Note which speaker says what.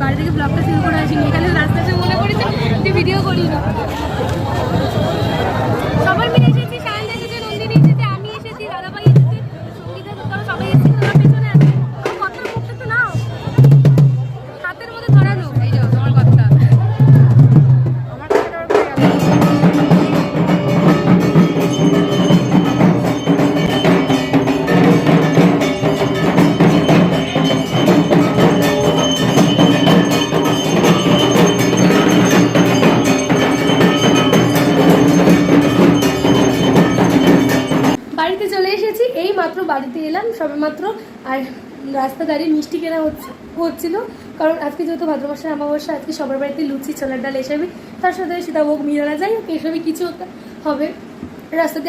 Speaker 1: বাড়ি থেকে ব্লগটা শুরু করে আসিনি, এখানে রাস্তাতে মনে পড়েছে যে ভিডিও করি না। সবাই মিলে এসেছি, সায়ন এসেছে, নন্দিনী এসেছে, আমি এসেছি, দাদাভাই এসেছে, সঙ্গীতা তোরা সবাই এসেছি। তোমরা পেছনে আছে, আমার কথার মুখটা তো নাও, হাতের মধ্যে ধরানো। এই যাও তোমার কথা, আমার কথাটা পড়ে গেল। বাড়িতে চলে এসেছি, এই মাত্র বাড়িতে এলাম সবে মাত্র। আর রাস্তা দাঁড়িয়ে মিষ্টি কেনা হচ্ছিল, কারণ আজকে যেহেতু ভাদ্র মাসের অমাবস্যা, আজকে সবার বাড়িতে লুচি ছোলার ডাল এসবই, তার সাথে সীতাভোগ মিরানা, যাই হোক এসবই কিছু হবে রাস্তাতে।